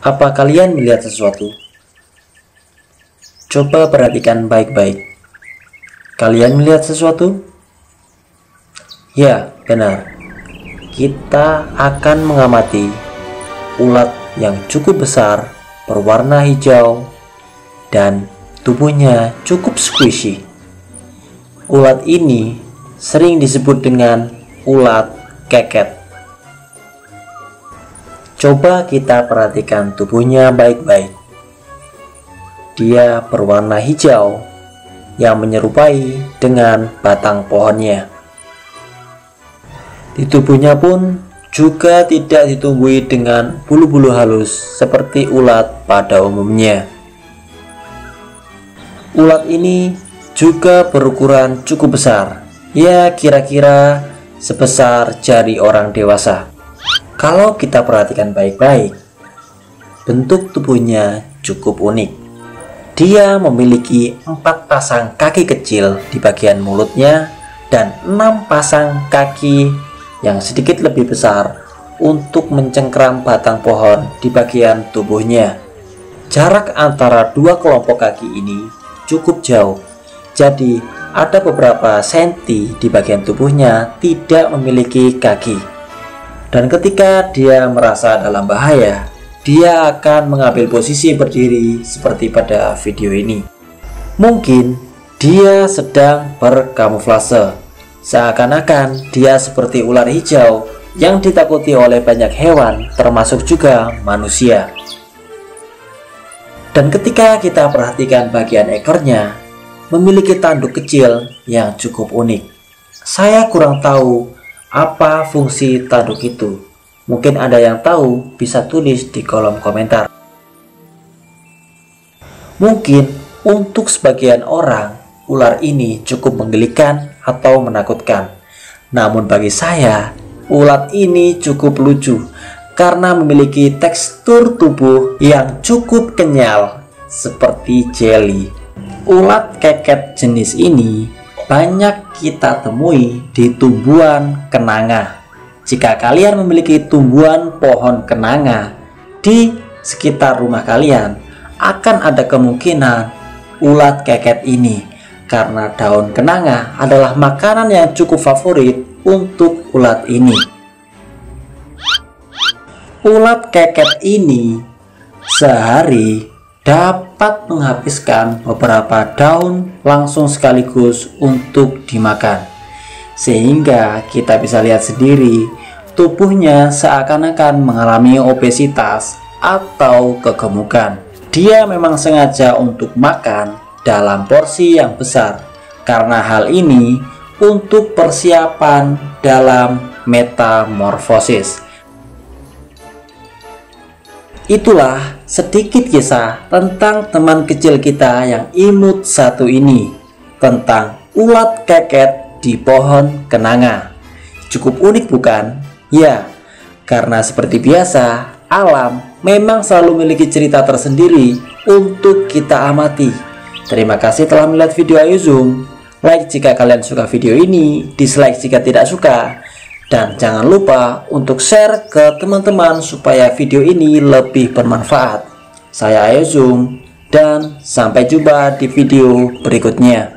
Apa kalian melihat sesuatu? Coba perhatikan baik-baik. Kalian melihat sesuatu? Ya, benar. Kita akan mengamati ulat yang cukup besar, berwarna hijau, dan tubuhnya cukup squishy. Ulat ini sering disebut dengan ulat keket. Coba kita perhatikan tubuhnya baik-baik. Dia berwarna hijau yang menyerupai dengan batang pohonnya. Di tubuhnya pun juga tidak ditumbuhi dengan bulu-bulu halus seperti ulat pada umumnya. Ulat ini juga berukuran cukup besar, ya kira-kira sebesar jari orang dewasa. Kalau kita perhatikan baik-baik, bentuk tubuhnya cukup unik. Dia memiliki 4 pasang kaki kecil di bagian mulutnya dan 6 pasang kaki yang sedikit lebih besar untuk mencengkram batang pohon di bagian tubuhnya. Jarak antara dua kelompok kaki ini cukup jauh, jadi ada beberapa senti di bagian tubuhnya tidak memiliki kaki. Dan ketika dia merasa dalam bahaya, dia akan mengambil posisi berdiri seperti pada video ini. Mungkin dia sedang berkamuflase, seakan-akan dia seperti ular hijau yang ditakuti oleh banyak hewan, termasuk juga manusia. Dan ketika kita perhatikan bagian ekornya, memiliki tanduk kecil yang cukup unik. Saya kurang tahu apa fungsi tanduk itu. Mungkin ada yang tahu, bisa tulis di kolom komentar. Mungkin untuk sebagian orang, ular ini cukup menggelikan atau menakutkan. Namun bagi saya, ulat ini cukup lucu karena memiliki tekstur tubuh yang cukup kenyal seperti jelly. Ulat keket jenis ini banyak kita temui di tumbuhan kenanga. Jika kalian memiliki tumbuhan pohon kenanga di sekitar rumah kalian, akan ada kemungkinan ulat keket ini, karena daun kenanga adalah makanan yang cukup favorit untuk ulat ini. Ulat keket ini sehari dapat menghabiskan beberapa daun langsung sekaligus untuk dimakan. Sehingga kita bisa lihat sendiri, tubuhnya seakan-akan mengalami obesitas atau kegemukan. Dia memang sengaja untuk makan dalam porsi yang besar, karena hal ini untuk persiapan dalam metamorfosis. Itulah sedikit kisah tentang teman kecil kita yang imut satu ini, tentang ulat keket di pohon kenanga. Cukup unik bukan? Ya, karena seperti biasa, alam memang selalu memiliki cerita tersendiri untuk kita amati. Terima kasih telah melihat video Ayo Zoom. Like jika kalian suka video ini, dislike jika tidak suka. Dan jangan lupa untuk share ke teman-teman supaya video ini lebih bermanfaat. Saya Ayo Zoom, dan sampai jumpa di video berikutnya.